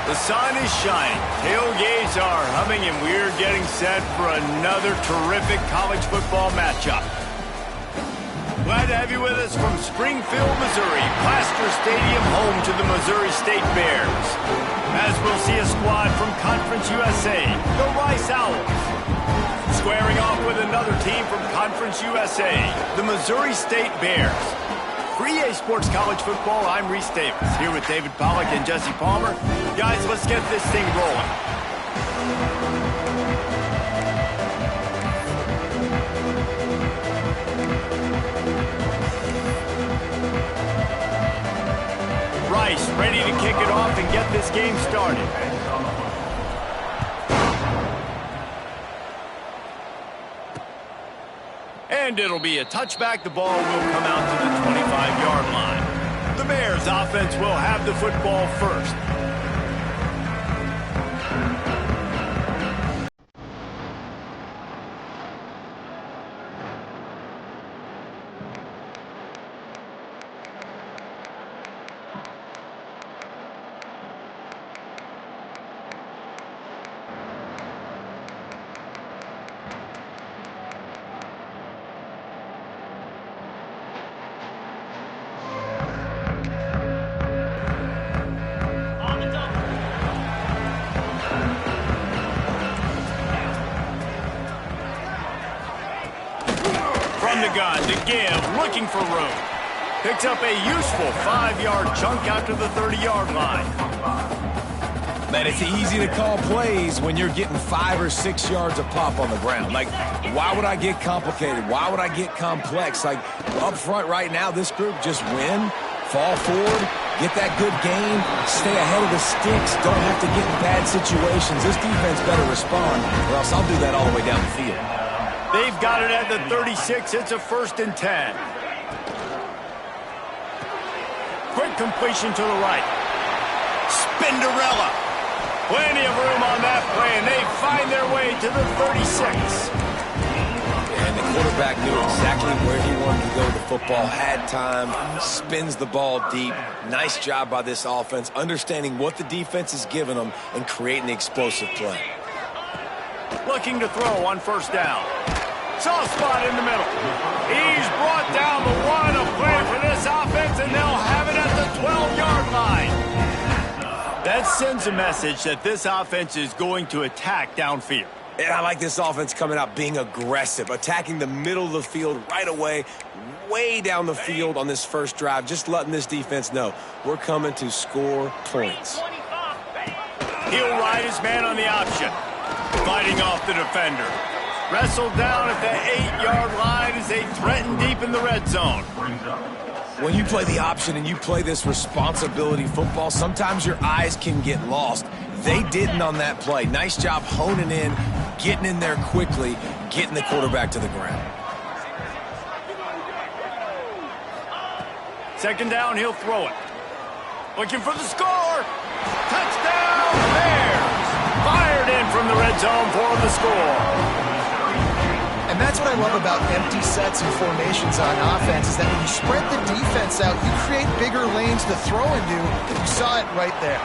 The sun is shining, tailgates are humming, and we're getting set for another terrific college football matchup. Glad to have you with us from Springfield, Missouri, Plaster Stadium, home to the Missouri State Bears. As we'll see a squad from Conference USA, the Rice Owls. Squaring off with another team from Conference USA, the Missouri State Bears. For EA Sports College Football, I'm Reese Davis, here with David Pollack and Jesse Palmer. Guys, let's get this thing rolling. Rice ready to kick it off and get this game started. And it'll be a touchback. The ball will come out to the 25-yard line. The Bears offense will have the football first. From the gun to give, looking for room. Picks up a useful 5-yard chunk out to the 30-yard line. Man, it's easy to call plays when you're getting 5 or 6 yards of pop on the ground. Like, why would I get complicated? Why would I get complex? Like, up front right now, this group just win, fall forward, get that good game, stay ahead of the sticks, don't have to get in bad situations. This defense better respond, or else I'll do that all the way down the field. They've got it at the 36. It's a 1st and 10. Quick completion to the right. Spinderella. Plenty of room on that play, and they find their way to the 36. And the quarterback knew exactly where he wanted to go with the football, had time, spins the ball deep. Nice job by this offense, understanding what the defense is giving them and creating the explosive play. Looking to throw on 1st down. Soft spot in the middle. He's brought down the one. A play for this offense, and they'll have it at the 12-yard line. That sends a message that this offense is going to attack downfield. And I like this offense coming out being aggressive, attacking the middle of the field right away, way down the field on this first drive, just letting this defense know we're coming to score points. He'll ride his man on the option. Fighting off the defender. Wrestled down at the 8-yard line as they threaten deep in the red zone. When you play the option and you play this responsibility football, sometimes your eyes can get lost. They didn't on that play. Nice job honing in, getting in there quickly, getting the quarterback to the ground. 2nd down, he'll throw it. Looking for the score. Touchdown, Bears. Fired in from the red zone for the score. And that's what I love about empty sets and formations on offense, is that when you spread the defense out, you create bigger lanes to throw into. You saw it right there.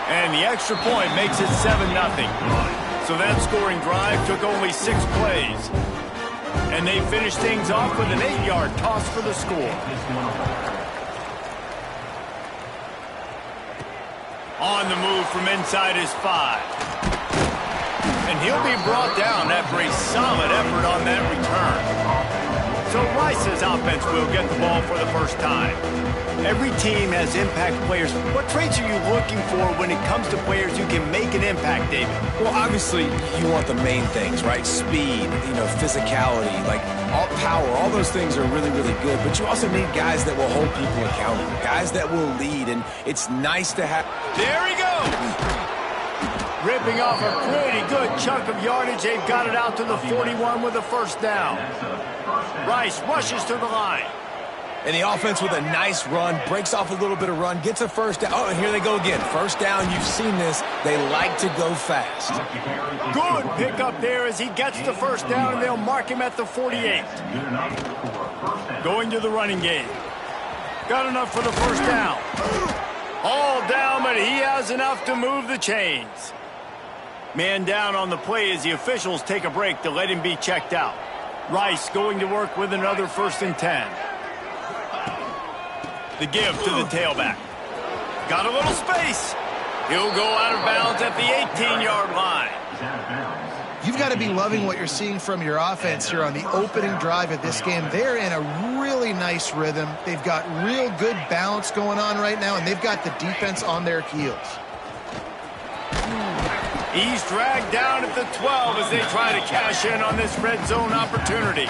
And the extra point makes it 7-0. So that scoring drive took only 6 plays. And they finished things off with an 8-yard toss for the score. On the move from inside his 5. And he'll be brought down after a solid effort on that return. So Rice's offense will get the ball for the first time. Every team has impact players. What traits are you looking for when it comes to players who can make an impact, David? Well, obviously, you want the main things, right? Speed, physicality, like all power, all those things are really, really good. But you also need guys that will hold people accountable, guys that will lead, and it's nice to have. There he goes! Ripping off a pretty good chunk of yardage. They've got it out to the 41 with a 1st down. Rice rushes to the line. And the offense with a nice run, breaks off a little bit of run, gets a 1st down. Oh, and here they go again. 1st down, you've seen this. They like to go fast. Good pickup there as he gets the 1st down, and they'll mark him at the 48. Going to the running game. Got enough for the 1st down. All down, but he has enough to move the chains. Man down on the play as the officials take a break to let him be checked out. Rice going to work with another 1st and 10. The give to the tailback. Got a little space. He'll go out of bounds at the 18-yard line. You've got to be loving what you're seeing from your offense here on the opening drive of this game. They're in a really nice rhythm. They've got real good balance going on right now, and they've got the defense on their heels. He's dragged down at the 12 as they try to cash in on this red zone opportunity.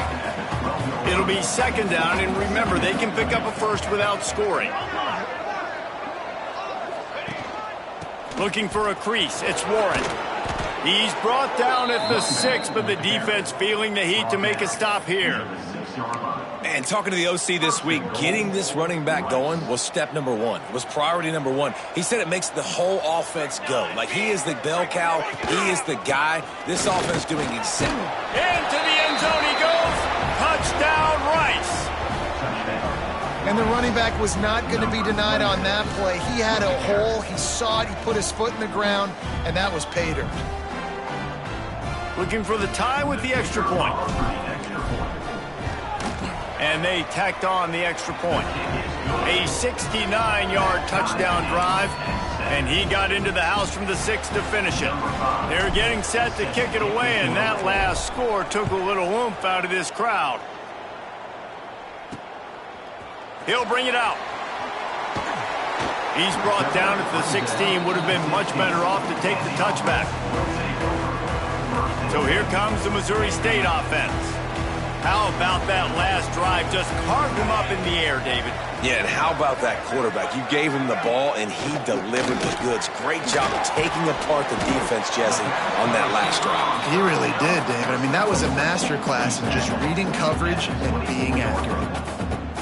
It'll be 2nd down, and remember, they can pick up a first without scoring. Looking for a crease, it's Warren. He's brought down at the 6, but the defense feeling the heat to make a stop here. Man, talking to the OC this week, getting this running back going was step number 1. It was priority number 1. He said it makes the whole offense go. Like, he is the bell cow. He is the guy. This offense doing exactly. Into the end zone he goes. Touchdown, Rice. And the running back was not going to be denied on that play. He had a hole. He saw it. He put his foot in the ground, and that was pay dirt. Looking for the tie with the extra point. And they tacked on the extra point. A 69-yard touchdown drive, and he got into the house from the 6 to finish it. They're getting set to kick it away, and that last score took a little oomph out of this crowd. He'll bring it out. He's brought down at the 16. Would have been much better off to take the touchback. So here comes the Missouri State offense. How about that last drive? Just carved him up in the air, David. Yeah, and how about that quarterback? You gave him the ball, and he delivered the goods. Great job of taking apart the defense, Jesse, on that last drive. He really did, David. I mean, that was a masterclass in just reading coverage and being accurate.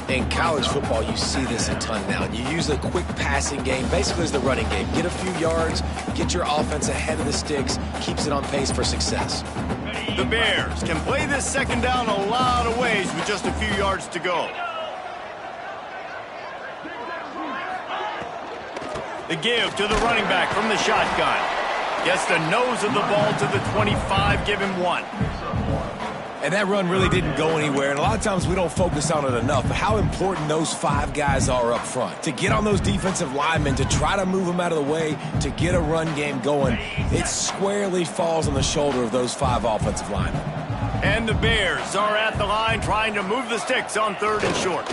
In college football, you see this a ton now. You use a quick passing game, basically as the running game. Get a few yards, get your offense ahead of the sticks, keeps it on pace for success. The Bears can play this 2nd down a lot of ways with just a few yards to go. The give to the running back from the shotgun. Gets the nose of the ball to the 25, give him 1. And that run really didn't go anywhere, and a lot of times we don't focus on it enough, but how important those 5 guys are up front. To get on those defensive linemen, to try to move them out of the way, to get a run game going, it squarely falls on the shoulder of those 5 offensive linemen. And the Bears are at the line trying to move the sticks on 3rd and short.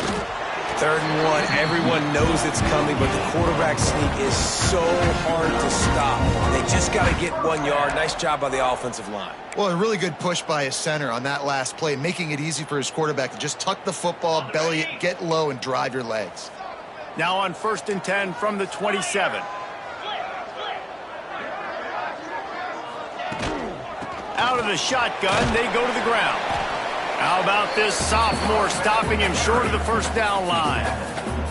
3rd and 1, everyone knows it's coming, but the quarterback sneak is so hard to stop. They just got to get 1 yard. Nice job by the offensive line. Well, a really good push by his center on that last play, making it easy for his quarterback to just tuck the football, belly it, get low, and drive your legs. Now on 1st and 10 from the 27. Out of the shotgun, they go to the ground. How about this sophomore stopping him short of the 1st down line?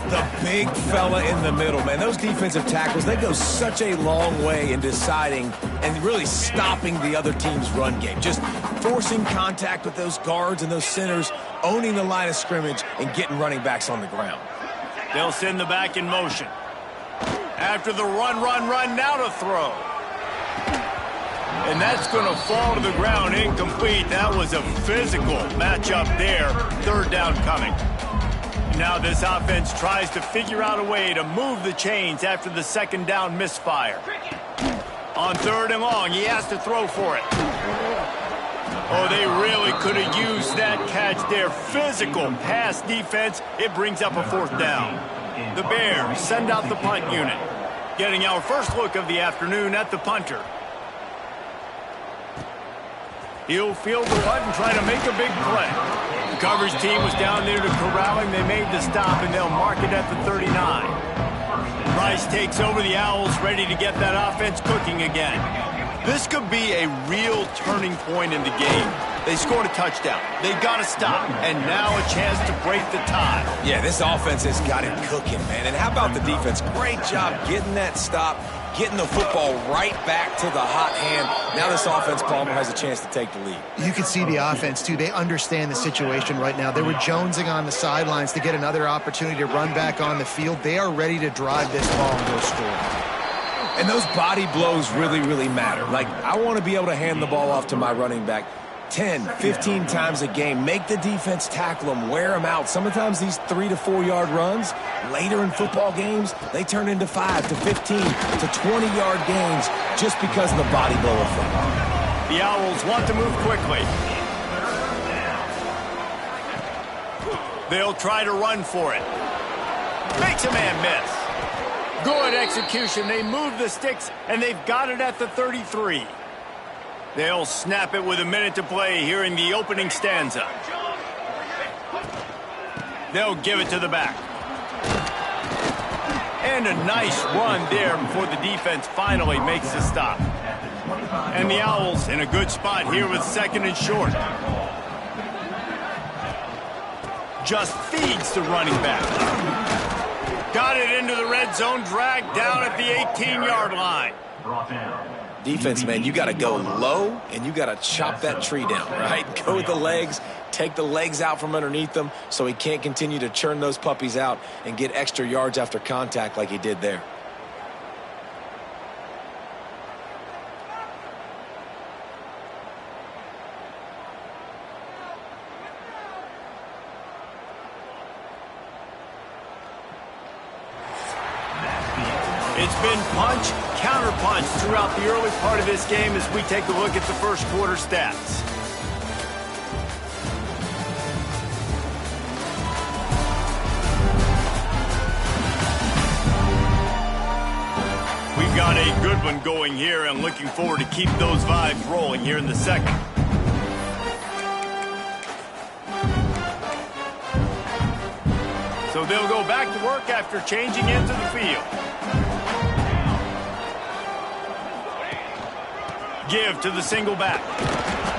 The big fella in the middle, man. Those defensive tackles, they go such a long way in deciding and really stopping the other team's run game. Just forcing contact with those guards and those centers, owning the line of scrimmage, and getting running backs on the ground. They'll send the back in motion. After the run, now to throw. And that's going to fall to the ground incomplete. That was a physical matchup there. 3rd down coming. Now this offense tries to figure out a way to move the chains after the 2nd down misfire. On 3rd and long, he has to throw for it. Oh, they really could have used that catch there. Physical pass defense. It brings up a 4th down. The Bears send out the punt unit. Getting our first look of the afternoon at the punter. He'll field the punt and try to make a big play. The coverage team was down there to corral him. They made the stop, and they'll mark it at the 39. Rice takes over the Owls, ready to get that offense cooking again. This could be a real turning point in the game. They scored a touchdown. They got to stop, and now a chance to break the tie. Yeah, this offense has got it cooking, man. And how about the defense? Great job getting that stop, getting the football right back to the hot hand. Now this offense, Palmer, has a chance to take the lead. You can see the offense, too. They understand the situation right now. They were jonesing on the sidelines to get another opportunity to run back on the field. They are ready to drive this ball and go score. And those body blows really, really matter. Like, I want to be able to hand the ball off to my running back 10, 15 times a game. Make the defense tackle them, wear them out. Sometimes these 3 to 4 yard runs, later in football games, they turn into 5 to 15 to 20-yard games just because of the body blow effect. The Owls want to move quickly. They'll try to run for it. Makes a man miss. Good execution. They move the sticks, and they've got it at the 33. They'll snap it with a minute to play here in the opening stanza. They'll give it to the back. And a nice run there before the defense finally makes the stop. And the Owls in a good spot here with second and short. Just feeds the running back. Got it into the red zone, dragged down at the 18-yard line. Defense, man, you got to go low, and you got to chop that tree down, right? Go with the legs, take the legs out from underneath them so he can't continue to churn those puppies out and get extra yards after contact like he did there. It's been punch, counter-punch throughout the early part of this game as we take a look at the first quarter stats. We've got a good one going here and looking forward to keep those vibes rolling here in the second. So they'll go back to work after changing into the field. Give to the single back.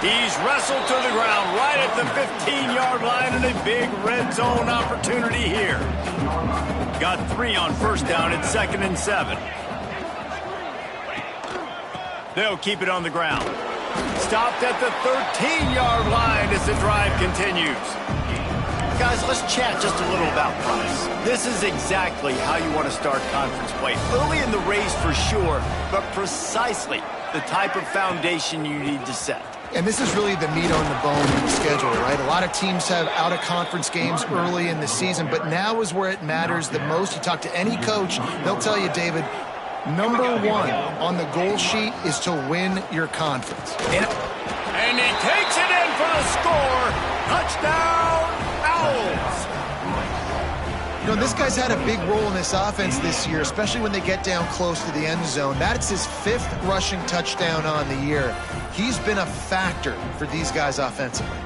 He's wrestled to the ground right at the 15-yard line and a big red zone opportunity here. Got 3 on first down at 2nd and 7. They'll keep it on the ground. Stopped at the 13-yard line as the drive continues. Guys, let's chat just a little about Price. This is exactly how you want to start conference play. Early in the race for sure, but precisely the type of foundation you need to set. And this is really the meat on the bone in the schedule, right? A lot of teams have out-of-conference games early in the season, but now is where it matters the most. You talk to any coach, they'll tell you, David, number 1 on the goal sheet is to win your conference. And he takes it in for the score. Touchdown, Owls. You know, this guy's had a big role in this offense this year, especially when they get down close to the end zone. That's his 5th rushing touchdown on the year. He's been a factor for these guys offensively.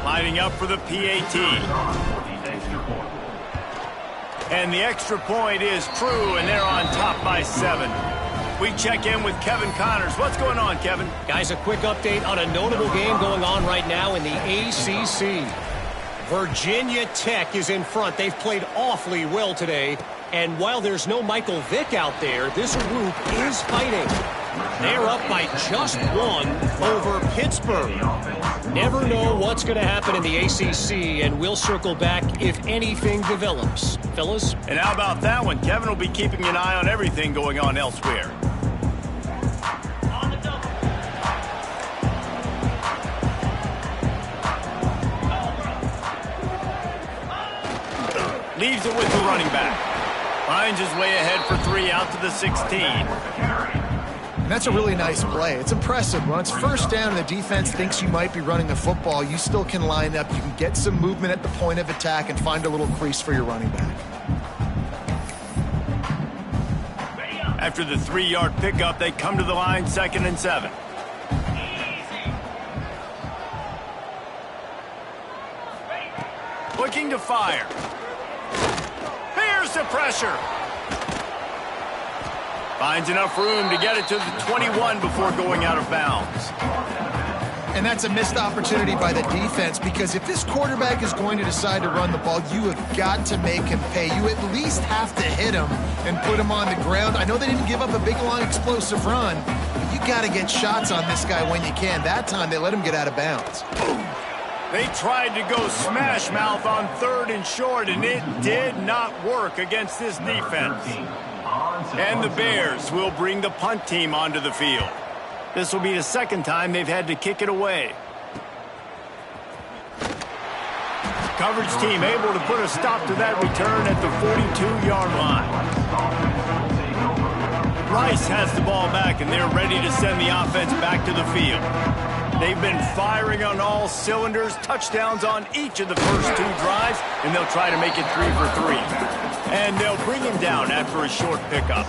Lining up for the PAT. And the extra point is true, and they're on top by 7. We check in with Kevin Connors. What's going on, Kevin? Guys, a quick update on a notable game going on right now in the ACC. Virginia Tech is in front. They've played awfully well today. And while there's no Michael Vick out there, this group is fighting. They're up by just 1 over Pittsburgh. Never know what's going to happen in the ACC, and we'll circle back if anything develops. Fellas? And how about that one? Kevin will be keeping an eye on everything going on elsewhere. Leaves it with the running back. Finds his way ahead for 3 out to the 16. And that's a really nice play. It's impressive. When it's first down and the defense thinks you might be running the football, you still can line up. You can get some movement at the point of attack and find a little crease for your running back. After the 3-yard pickup, they come to the line, 2nd and 7. Looking to fire. Here's the pressure. Finds enough room to get it to the 21 before going out of bounds. And that's a missed opportunity by the defense, because if this quarterback is going to decide to run the ball, you have got to make him pay. You at least have to hit him and put him on the ground. I know they didn't give up a big, long, explosive run, but you got to get shots on this guy when you can. That time, they let him get out of bounds. They tried to go smash mouth on 3rd and short, and it did not work against this defense. And the Bears will bring the punt team onto the field. This will be the second time they've had to kick it away. Coverage team able to put a stop to that return at the 42-yard line. Rice has the ball back, and they're ready to send the offense back to the field. They've been firing on all cylinders, touchdowns on each of the first 2 drives, and they'll try to make it 3 for 3. And they'll bring him down after a short pickup.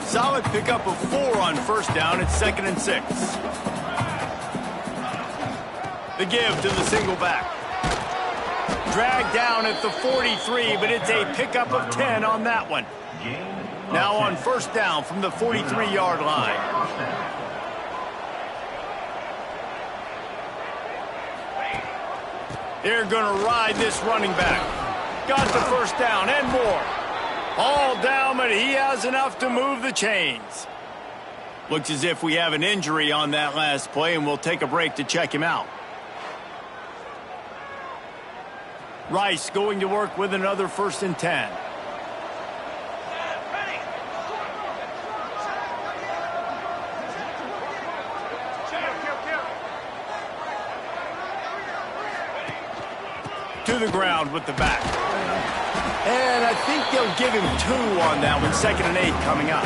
Solid pickup of 4 on first down at 2nd and 6. The give to the single back. Dragged down at the 43, but it's a pickup of 10 on that one. Now on first down from the 43-yard line. They're going to ride this running back. Got the first down and more. All down, but he has enough to move the chains. Looks as if we have an injury on that last play, and we'll take a break to check him out. Rice going to work with another 1st and 10. To the ground with the back. And I think they'll give him 2 on that one. 2nd and 8 coming up.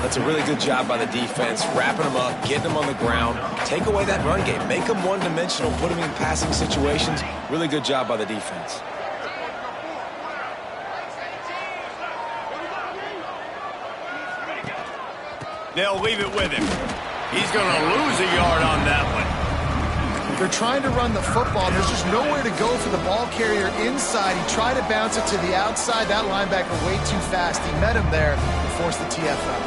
That's a really good job by the defense, wrapping them up, getting them on the ground. Take away that run game. Make them one-dimensional, put them in passing situations. Really good job by the defense. They'll leave it with him. He's going to lose a yard on that one. They're trying to run the football. There's just nowhere to go for the ball carrier inside. He tried to bounce it to the outside. That linebacker way too fast. He met him there and forced the TFL.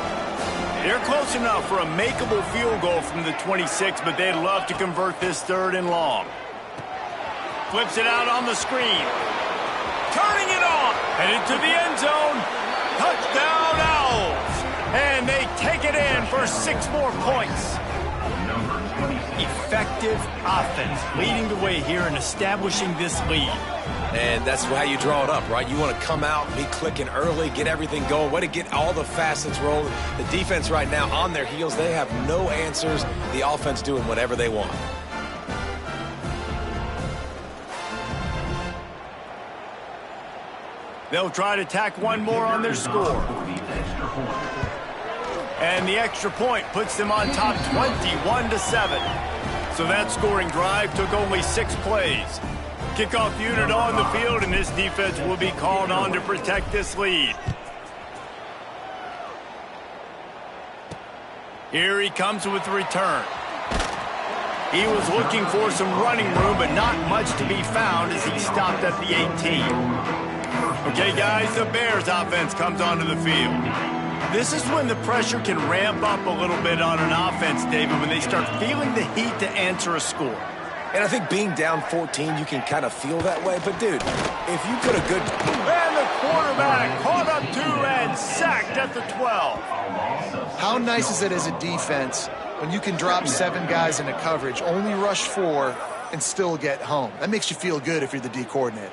They're close enough for a makeable field goal from the 26, but they'd love to convert this 3rd and long. Flips it out on the screen. Turning it on. Headed to the end zone. Touchdown Owls. And they take it in for 6 more points. Effective offense leading the way here and establishing this lead. And that's how you draw it up, right? You want to come out, be clicking early, get everything going, way to get all the facets rolling. The defense right now on their heels, they have no answers. The offense doing whatever they want. They'll try to tack 1 more on their score. And the extra point puts them on top 21-7. So that scoring drive took only 6 plays. Kickoff unit on the field, and this defense will be called on to protect this lead. Here he comes with the return. He was looking for some running room, but not much to be found as he stopped at the 18. Okay, guys, the Bears offense comes onto the field. This is when the pressure can ramp up a little bit on an offense, David, when they start feeling the heat to answer a score. And I think being down 14, you can kind of feel that way. But, dude, if you put a good... And the quarterback caught up to and sacked at the 12. How nice is it as a defense when you can drop 7 guys into coverage, only rush 4, and still get home? That makes you feel good if you're the D coordinator.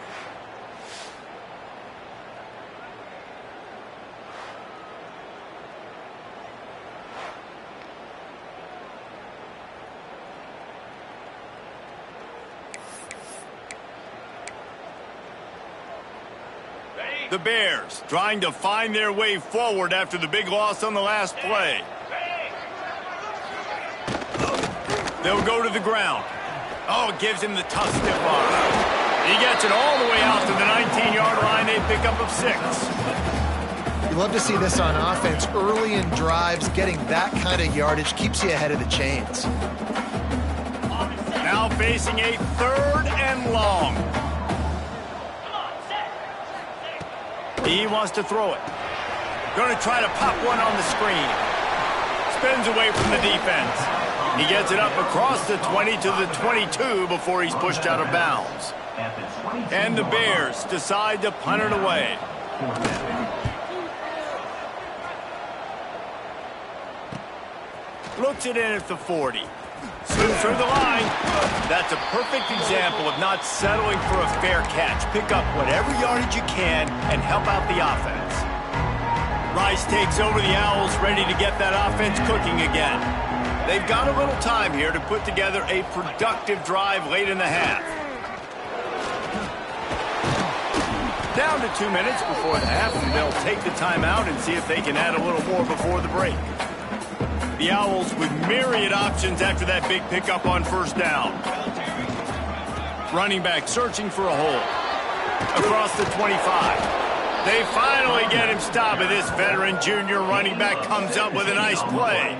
The Bears trying to find their way forward after the big loss on the last play. They'll go to the ground. Oh, it gives him the tough stiff arm. He gets it all the way out to the 19-yard line. They pick up of 6. You love to see this on offense. Early in drives, getting that kind of yardage keeps you ahead of the chains. Now facing a 3rd and long. He wants to throw it. Going to try to pop one on the screen. Spins away from the defense. He gets it up across the 20 to the 22 before he's pushed out of bounds. And the Bears decide to punt it away. Looks it in at the 40. Swings through the line. That's a perfect example of not settling for a fair catch. Pick up whatever yardage you can and help out the offense. Rice takes over the Owls, ready to get that offense cooking again. They've got a little time here to put together a productive drive late in the half. Down to 2 minutes before the half, and they'll take the timeout and see if they can add a little more before the break. The Owls with myriad options after that big pickup on first down. Running back searching for a hole. Across the 25. They finally get him stopped, and this veteran junior running back comes up with a nice play.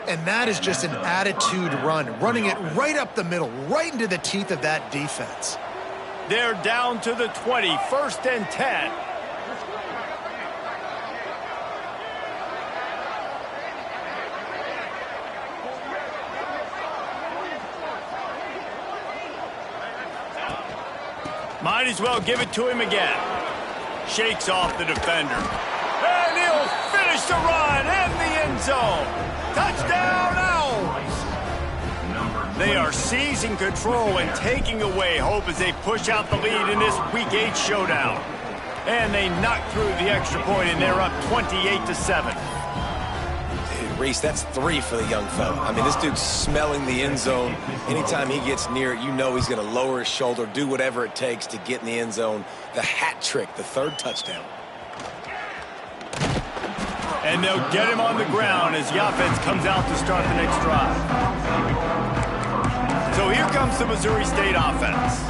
And that is just an attitude run, running it right up the middle, right into the teeth of that defense. They're down to the 20, 1st and 10. Might as well give it to him again. Shakes off the defender. And he'll finish the run in the end zone. Touchdown, Owls! They are seizing control and taking away hope as they push out the lead in this Week 8 showdown. And they knock through the extra point, and they're up 28-7. Reese, that's 3 for the young fella. I mean, this dude's smelling the end zone. Anytime he gets near it, you know he's going to lower his shoulder, do whatever it takes to get in the end zone. The hat trick, the 3rd touchdown. And they'll get him on the ground as the offense comes out to start the next drive. So here comes the Missouri State offense.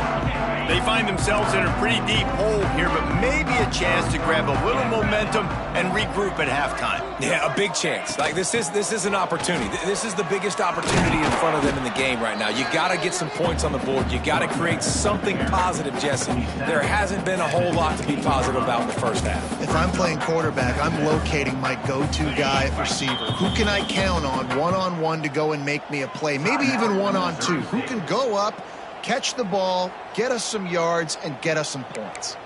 They find themselves in a pretty deep hole here, but maybe a chance to grab a little momentum and regroup at halftime. Yeah, a big chance. Like, this is an opportunity. This is the biggest opportunity in front of them in the game right now. You got to get some points on the board. You got to create something positive, Jesse. There hasn't been a whole lot to be positive about in the first half. If I'm playing quarterback, I'm locating my go-to guy at receiver. Who can I count on one-on-one to go and make me a play? Maybe even one-on-two. Who can go up, catch the ball, get us some yards, and get us some points.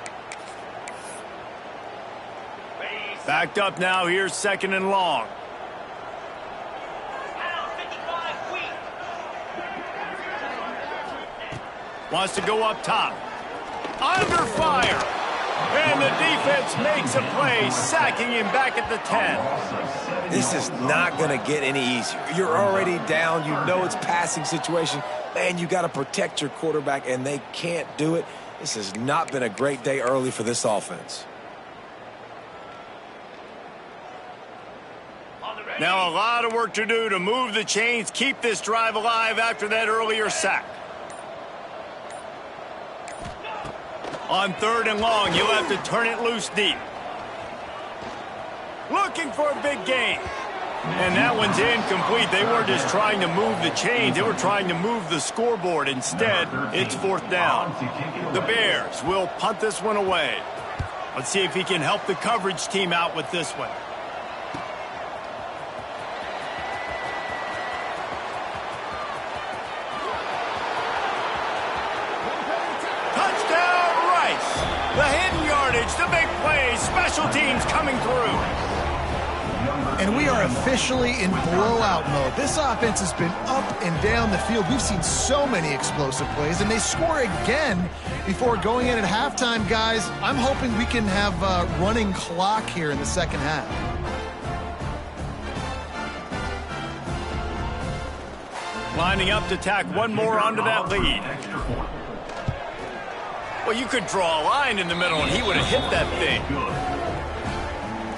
Backed up now, here's 2nd and long. Wants to go up top. Under fire. And the defense makes a play, sacking him back at the 10. This is not going to get any easier. You're already down. You know it's passing situation. Man, you got to protect your quarterback, and they can't do it. This has not been a great day early for this offense. Now a lot of work to do to move the chains, keep this drive alive after that earlier sack. On 3rd and long, you'll have to turn it loose deep. Looking for a big gain. And that one's incomplete. They weren't just trying to move the chains. They were trying to move the scoreboard. Instead, it's 4th down. The Bears will punt this one away. Let's see if he can help the coverage team out with this one. The hidden yardage, the big play, special teams coming through. And we are officially in blowout mode. This offense has been up and down the field. We've seen so many explosive plays, and they score again before going in at halftime, guys. I'm hoping we can have a running clock here in the 2nd half. Lining up to tack one more onto that lead. Well, you could draw a line in the middle, and he would have hit that thing.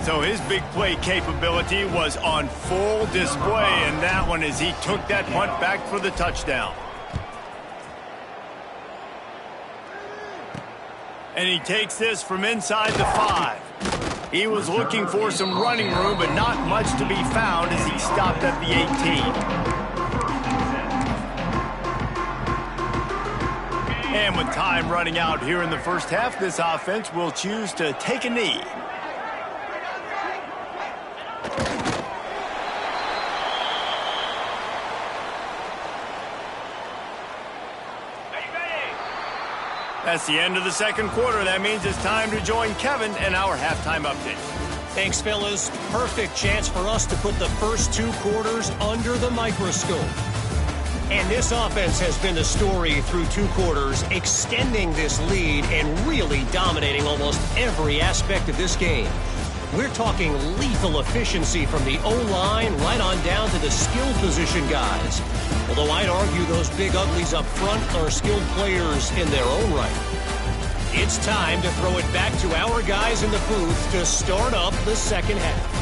So his big play capability was on full display, and that one as he took that punt back for the touchdown. And he takes this from inside the 5. He was looking for some running room, but not much to be found as he stopped at the 18. And with time running out here in the first half, this offense will choose to take a knee. That's the end of the second quarter. That means it's time to join Kevin in our halftime update. Thanks, fellas. Perfect chance for us to put the first 2 quarters under the microscope. And this offense has been the story through 2 quarters, extending this lead and really dominating almost every aspect of this game. We're talking lethal efficiency from the O-line right on down to the skill position guys. Although I'd argue those big uglies up front are skilled players in their own right. It's time to throw it back to our guys in the booth to start up the second half.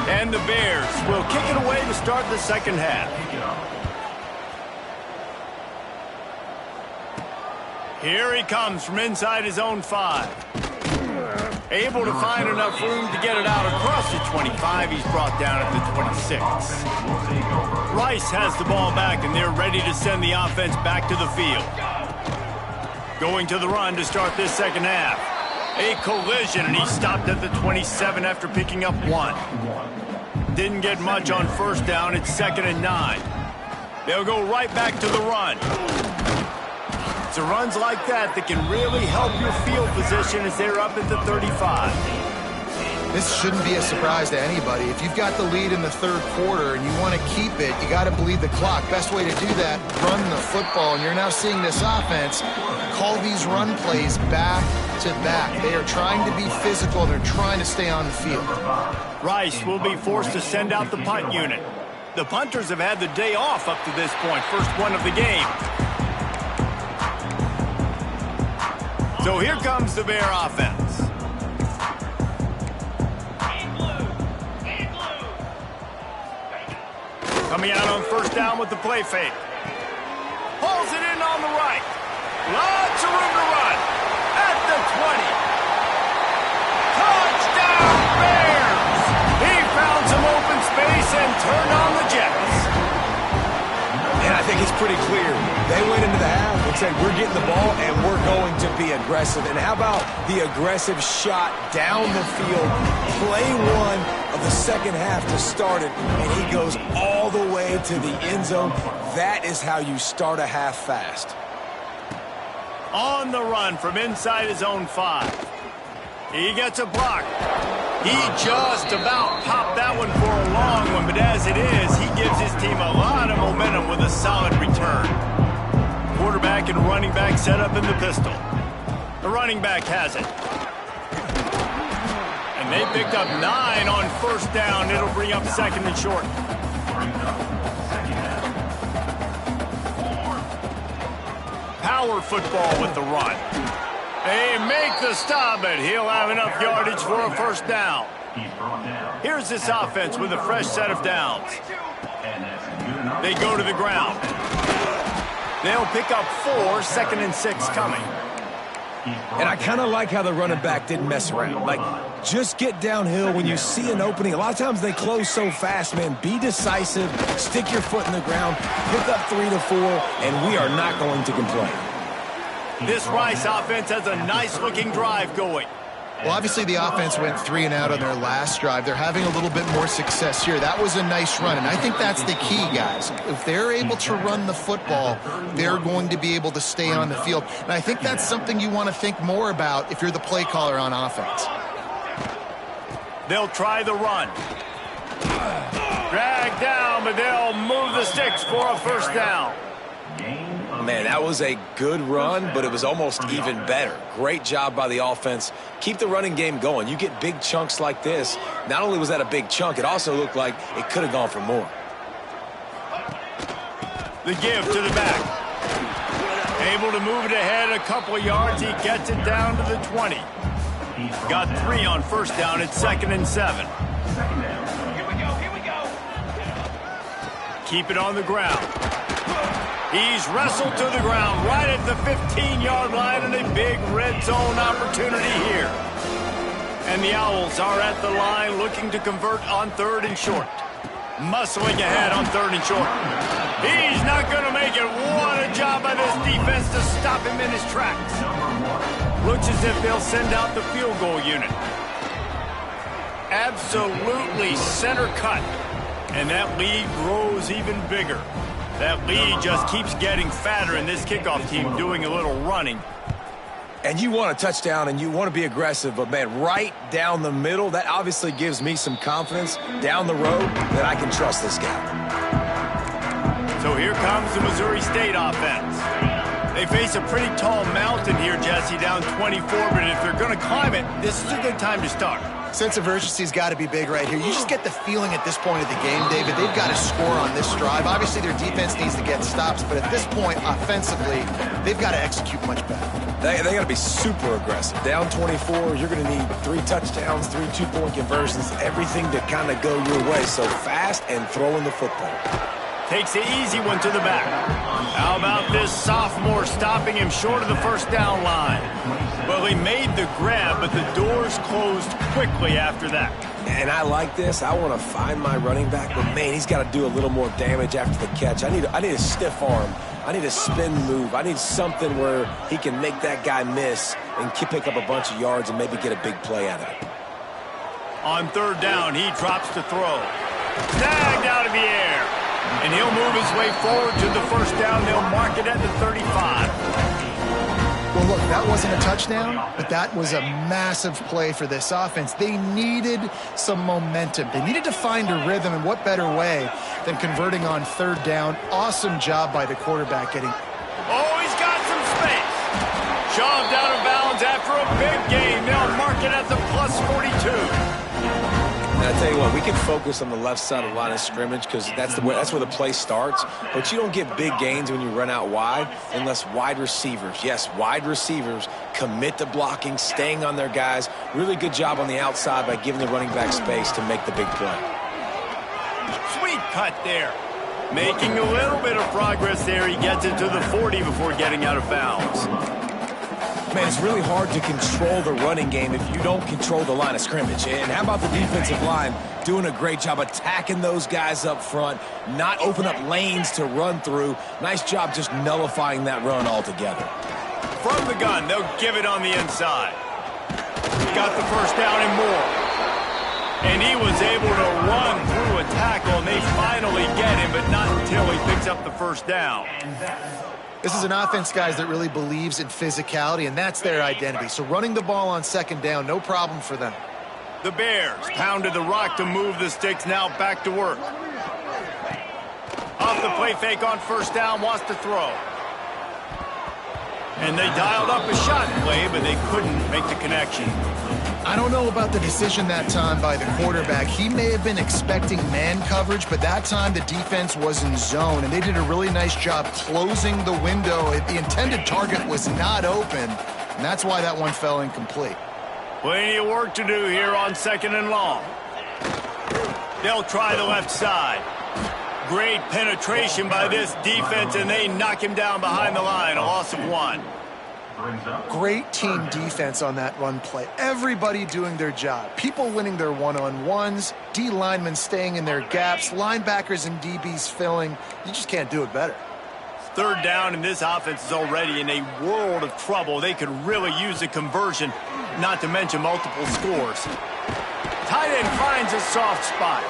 And the Bears will kick it away to start the second half. Here he comes from inside his own 5. Able to find enough room to get it out across the 25. He's brought down at the 26. Rice has the ball back, and they're ready to send the offense back to the field. Going to the run to start this second half. A collision, and he stopped at the 27 after picking up 1. Didn't get much on first down. It's 2nd and 9. They'll go right back to the run. It's runs like that that can really help your field position as they're up at the 35. This shouldn't be a surprise to anybody. If you've got the lead in the third quarter and you want to keep it, you got to bleed the clock. Best way to do that, run the football. And you're now seeing this offense call these run plays back to back. They are trying to be physical. They're trying to stay on the field. Rice will be forced to send out the punt unit. The punters have had the day off up to this point. First one of the game. So here comes the Bear offense. Coming out on first down with the play fake. Pulls it in on the right. Lots of room to run. At the 20. Touchdown Bears! He found some open space and turned on the Jets. And I think it's pretty clear. They went into the half and said, we're getting the ball and we're going to be aggressive. And how about the aggressive shot down the field? Play 1 of the second half to start it, and he goes all the way to the end zone. That is how you start a half fast. On the run from inside his own 5. He gets a block. He just about popped that one for a long one, but as it is, he gives his team a lot of momentum with a solid return. Quarterback and running back set up in the pistol. The running back has it. And they picked up 9 on first down. It'll bring up 2nd and short. Power football with the run. They make the stop, but he'll have enough yardage for a first down. Here's this offense with a fresh set of downs. They go to the ground. They'll pick up 4, 2nd and 6 coming. And I kind of like how the running back didn't mess around. Like, just get downhill when you see an opening. A lot of times they close so fast, man. Be decisive, stick your foot in the ground, pick up 3 to 4, and we are not going to complain. This Rice offense has a nice-looking drive going. Well, obviously the offense went 3 and out on their last drive. They're having a little bit more success here. That was a nice run, and I think that's the key, guys. If they're able to run the football, they're going to be able to stay on the field. And I think that's something you want to think more about if you're the play caller on offense. They'll try the run. Drag down, but they'll move the sticks for a first down. Man, that was a good run, but it was almost even better. Great job by the offense. Keep the running game going. You get big chunks like this. Not only was that a big chunk, it also looked like it could have gone for more. The give to the back. Able to move it ahead a couple of yards. He gets it down to the 20. Got 3 on first down. It's 2nd and 7. Keep it on the ground. He's wrestled to the ground right at the 15-yard line, and a big red zone opportunity here. And the Owls are at the line looking to convert on 3rd and short. Muscling ahead on 3rd and short. He's not going to make it. What a job by this defense to stop him in his tracks. Looks as if they'll send out the field goal unit. Absolutely center cut. And that lead grows even bigger. That lead just keeps getting fatter, and this kickoff team doing a little running. And you want a touchdown, and you want to be aggressive, but, man, right down the middle, that obviously gives me some confidence down the road that I can trust this guy. So here comes the Missouri State offense. They face a pretty tall mountain here, Jesse, down 24, but if they're going to climb it, this is a good time to start. Sense of urgency's got to be big right here. You just get the feeling at this point of the game, David, they've got to score on this drive. Obviously, their defense needs to get stops, but at this point, offensively, they've got to execute much better. They got to be super aggressive. Down 24, you're going to need 3 touchdowns, 3 two-point conversions, everything to kind of go your way. So fast and throwing the football. Takes the easy one to the back. How about this sophomore stopping him short of the first down line? Well, he made the grab, but the doors closed quickly after that. And I like this. I want to find my running back, but, man, he's got to do a little more damage after the catch. I need a stiff arm. I need a spin move. I need something where he can make that guy miss and pick up a bunch of yards and maybe get a big play out of it. On 3rd down, he drops to throw. Snagged out of the air. And he'll move his way forward to the first down. They'll mark it at the 35. Well, look, that wasn't a touchdown, but that was a massive play for this offense. They needed some momentum. They needed to find a rhythm, and what better way than converting on 3rd down. Awesome job by the quarterback getting. Oh, he's got some space. Shoved out of bounds after a big gain. They'll mark it at the plus 42. And I tell you what, we can focus on the left side of the line of scrimmage because that's where the play starts. But you don't get big gains when you run out wide unless wide receivers, yes, wide receivers, commit to blocking, staying on their guys. Really good job on the outside by giving the running back space to make the big play. Sweet cut there. Making a little bit of progress there. He gets it to the 40 before getting out of bounds. Man, it's really hard to control the running game if you don't control the line of scrimmage. And how about the defensive line doing a great job attacking those guys up front, not open up lanes to run through. Nice job just nullifying that run altogether. From the gun, they'll give it on the inside. Got the first down and more. And he was able to run through a tackle, and they finally get him, but not until he picks up the first down. This is an offense, guys, that really believes in physicality, and that's their identity. So running the ball on 2nd down, no problem for them. The Bears pounded the rock to move the sticks, now back to work. Off the play fake on 1st down, wants to throw. And they dialed up a shot play, but they couldn't make the connection. I don't know about the decision that time by the quarterback. He may have been expecting man coverage, but that time the defense was in zone, and they did a really nice job closing the window. The intended target was not open, and that's why that one fell incomplete. Plenty of work to do here on 2nd and long. They'll try the left side. Great penetration by this defense, and they knock him down behind the line, a loss of 1. Great team defense on that run play. Everybody doing their job. People winning their one-on-ones, D linemen staying in their gaps, linebackers and DBs filling. You just can't do it better. 3rd down, and this offense is already in a world of trouble. They could really use a conversion, not to mention multiple scores. Tight end finds a soft spot.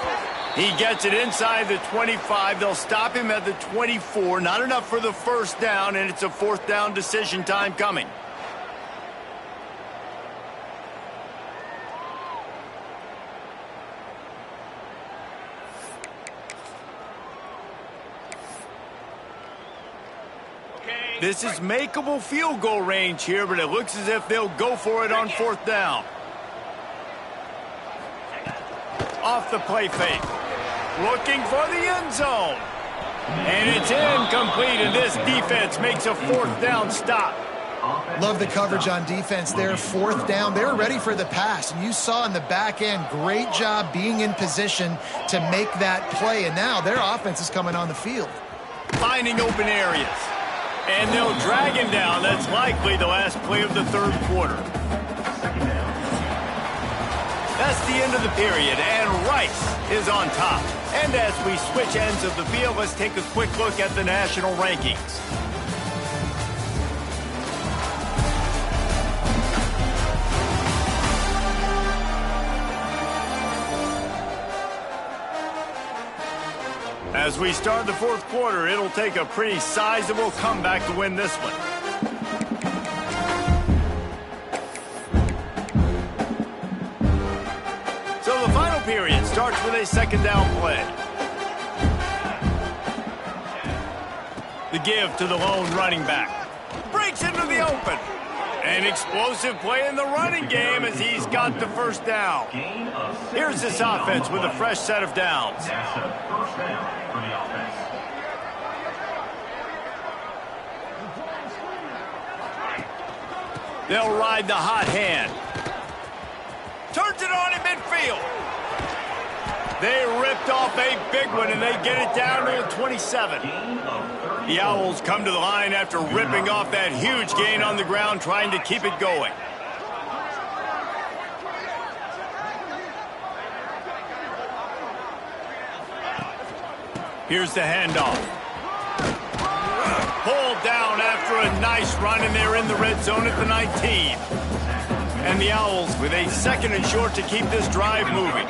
He gets it inside the 25. They'll stop him at the 24. Not enough for the first down, and it's a 4th down decision time coming. This is makeable field goal range here, but it looks as if they'll go for it on 4th down. Off the play fake. Looking for the end zone. And it's incomplete, and this defense makes a 4th down stop. Love the coverage on defense there. 4th down. They were ready for the pass. And you saw in the back end, great job being in position to make that play. And now their offense is coming on the field. finding open areas. And they'll drag him down. That's likely the last play of the third quarter. That's the end of the period, and Rice is on top. And as we switch ends of the field, let's take a quick look at the national rankings. As we start the fourth quarter, it'll take a pretty sizable comeback to win this one. So the final period starts with a second down play. The give to the lone running back. Breaks into the open. An explosive play in the running game as he's got the first down. Here's this offense with a fresh set of downs. They'll ride the hot hand. Turns it on in midfield. They ripped off a big one, and they get it down to the 27. The Owls come to the line after ripping off that huge gain on the ground, trying to keep it going. Here's the handoff. Pulled down after a nice run, and they're in the red zone at the 19. And the Owls with a second and short to keep this drive moving.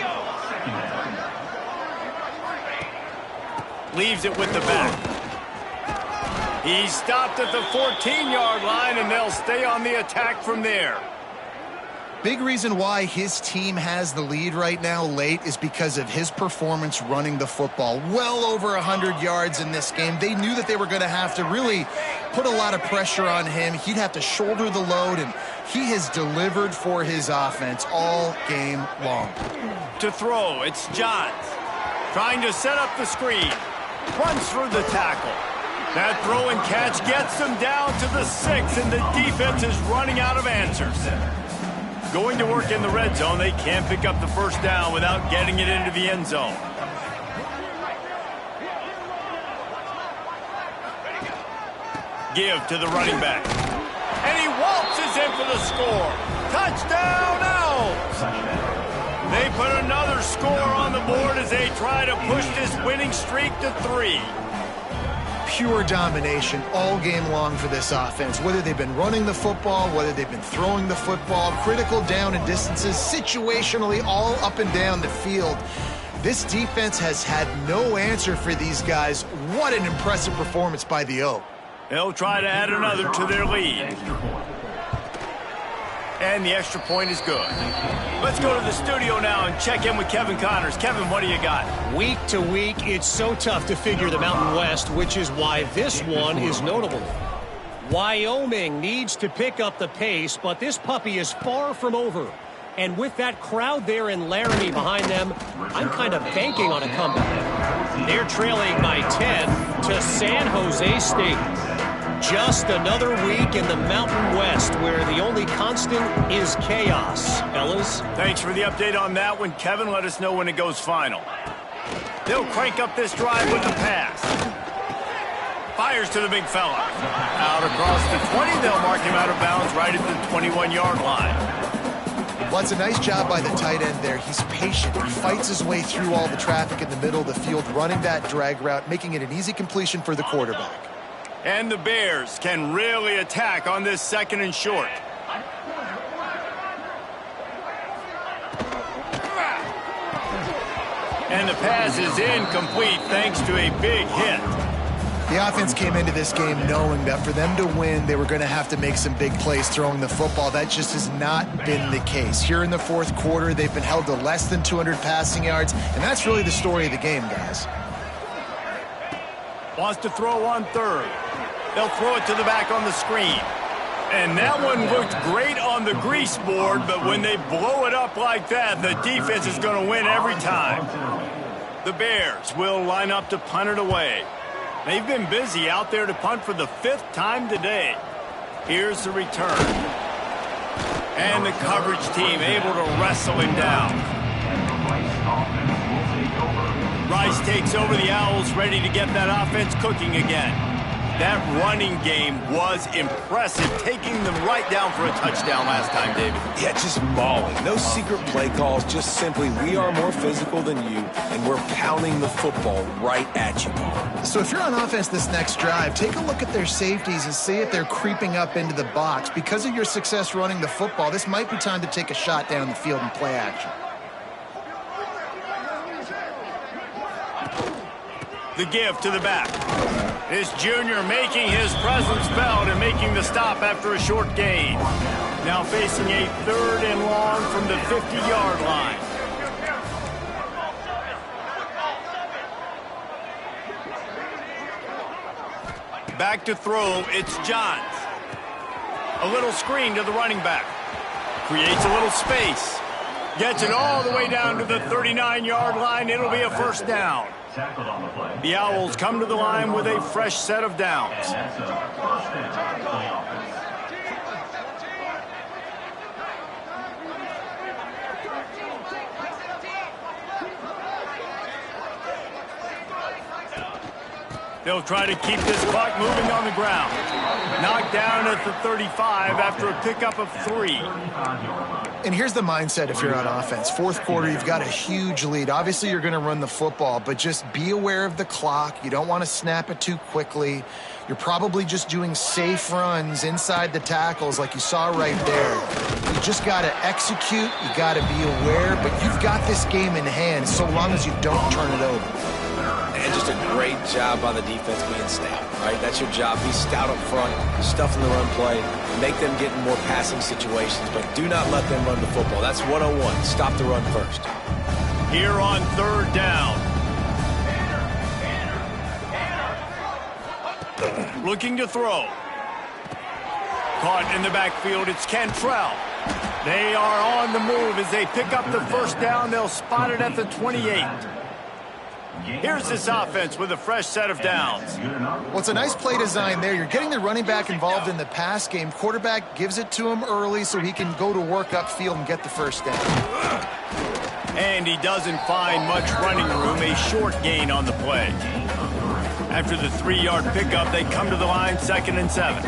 Leaves it with the back. He stopped at the 14-yard line, and they'll stay on the attack from there. Big reason why his team has the lead right now late is because of his performance running the football. Well over 100 yards in this game. They knew that they were going to have to really put a lot of pressure on him. He'd have to shoulder the load, and he has delivered for his offense all game long. To throw, it's Johns. Trying to set up the screen. Runs through the tackle. That throw and catch gets them down to the 6, and the defense is running out of answers. Going to work in the red zone, they can't pick up the first down without getting it into the end zone. Give to the running back. And he waltzes in for the score. Touchdown, Owls! They put another score on the board as they try to push this winning streak to 3. Pure domination all game long for this offense. Whether they've been running the football, whether they've been throwing the football, critical down and distances, situationally all up and down the field. This defense has had no answer for these guys. What an impressive performance by the O. They'll try to add another to their lead. And the extra point is good. Let's go to the studio now and check in with Kevin Connors. Kevin, what do you got? Week to week, it's so tough to figure the Mountain West, which is why this one is notable. Wyoming needs to pick up the pace, but this puppy is far from over. And with that crowd there in Laramie behind them, I'm kind of banking on a comeback. They're trailing by 10 to San Jose State. Just another week in the Mountain West where the only constant is chaos. Fellas? Thanks for the update on that one, Kevin. Let us know when it goes final. They'll crank up this drive with the pass. Fires to the big fella. Out across the 20, they'll mark him out of bounds right at the 21-yard line. Well, it's a nice job by the tight end there. He's patient. He fights his way through all the traffic in the middle of the field, running that drag route, making it an easy completion for the quarterback. And the Bears can really attack on this second and short. And the pass is incomplete thanks to a big hit. The offense came into this game knowing that for them to win, they were going to have to make some big plays throwing the football. That just has not been the case. Here in the fourth quarter, they've been held to less than 200 passing yards, and that's really the story of the game, guys. Wants to throw on third. They'll throw it to the back on the screen. And that one looked great on the grease board, but when they blow it up like that, the defense is going to win every time. The Bears will line up to punt it away. They've been busy out there to punt for the 5th time today. Here's the return. And the coverage team able to wrestle him down. Rice takes over the Owls, ready to get that offense cooking again. That running game was impressive, taking them right down for a touchdown last time, David. Yeah, just mauling. No secret play calls, just simply we are more physical than you, and we're pounding the football right at you. So if you're on offense this next drive, take a look at their safeties and see if they're creeping up into the box. Because of your success running the football, this might be time to take a shot down the field and play action. The give to the back. This junior making his presence felt and making the stop after a short gain. Now facing a 3rd and long from the 50-yard line. Back to throw, it's Johns. A little screen to the running back. Creates a little space. Gets it all the way down to the 39-yard line. It'll be a first down. The Owls come to the line with a fresh set of downs. They'll try to keep this clock moving on the ground. Knocked down at the 35 after a pickup of 3. And here's the mindset if you're on offense. 4th quarter, you've got a huge lead. Obviously, you're going to run the football, but just be aware of the clock. You don't want to snap it too quickly. You're probably just doing safe runs inside the tackles like you saw right there. You just got to execute. You got to be aware, but you've got this game in hand so long as you don't turn it over. And just a great job by the defense being stout, right? That's your job. Be stout up front, stuff in the run play, make them get in more passing situations, but do not let them run the football. That's 101. Stop the run first. Here on 3rd down. Looking to throw. Caught in the backfield, it's Cantrell. They are on the move as they pick up the first down. They'll spot it at the 28. Here's this offense with a fresh set of downs. Well, it's a nice play design there. You're getting the running back involved in the pass game. Quarterback gives it to him early so he can go to work upfield and get the first down. And he doesn't find much running room, a short gain on the play. After the 3-yard pickup, they come to the line 2nd and 7.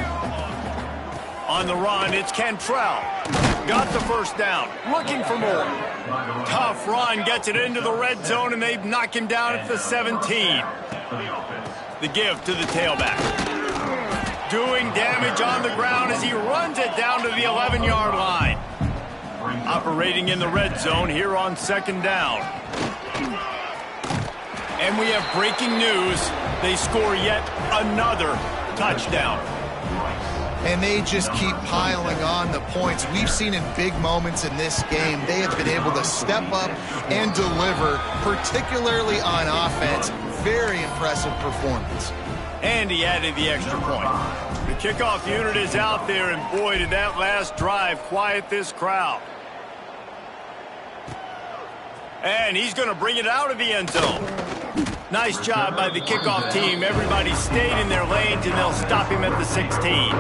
On the run, it's Cantrell. Got the first down, looking for more. Tough run, gets it into the red zone, and they knock him down at the 17. The give to the tailback. Doing damage on the ground as he runs it down to the 11-yard line. Operating in the red zone here on 2nd down. And we have breaking news. They score yet another touchdown. And they just keep piling on the points. We've seen in big moments in this game, they have been able to step up and deliver, particularly on offense. Very impressive performance. And he added the extra point. The kickoff unit is out there, and boy, did that last drive quiet this crowd. And he's going to bring it out of the end zone. Nice job by the kickoff team. Everybody stayed in their lanes, and they'll stop him at the 16.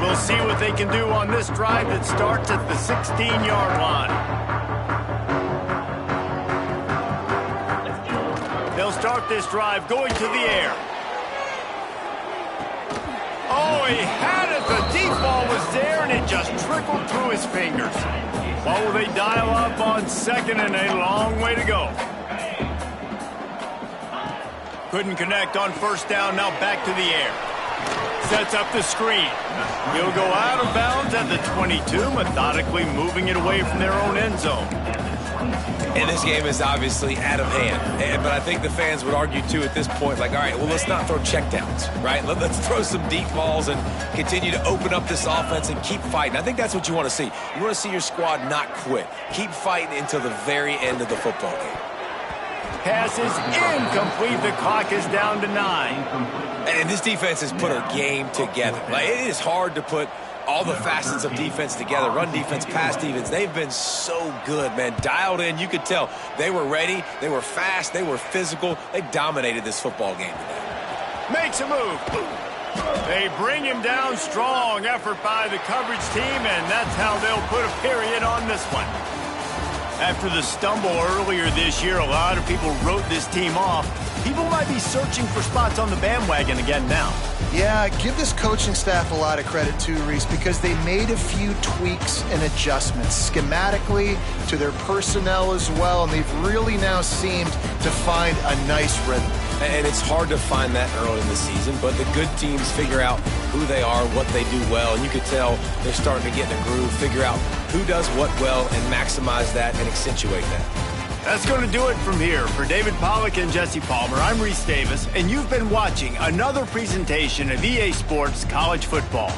We'll see what they can do on this drive that starts at the 16-yard line. They'll start this drive going to the air. Oh, he had it. The deep ball was there, and it just trickled through his fingers. What will they dial up on 2nd and a long way to go? Couldn't connect on 1st down, now back to the air. Sets up the screen. He'll go out of bounds at the 22, methodically moving it away from their own end zone. And this game is obviously out of hand. But I think the fans would argue, too, at this point, like, all right, well, let's not throw checkdowns, right? Let's throw some deep balls and continue to open up this offense and keep fighting. I think that's what you want to see. You want to see your squad not quit. Keep fighting until the very end of the football game. Pass is incomplete. The clock is down to 9. And this defense has put a game together. Like, it is hard to put all the facets of defense together. Run defense, pass defense. They've been so good, man. Dialed in. You could tell they were ready. They were fast. They were physical. They dominated this football game today. Makes a move. They bring him down. Strong effort by the coverage team, and that's how they'll put a period on this one. After the stumble earlier this year, a lot of people wrote this team off. People might be searching for spots on the bandwagon again now. Yeah, give this coaching staff a lot of credit too, Reese, because they made a few tweaks and adjustments schematically to their personnel as well, and they've really now seemed to find a nice rhythm. And it's hard to find that early in the season, but the good teams figure out who they are, what they do well, and you could tell they're starting to get in a groove, figure out who does what well, and maximize that and accentuate that. That's going to do it from here. For David Pollack and Jesse Palmer, I'm Reese Davis, and you've been watching another presentation of EA Sports College Football.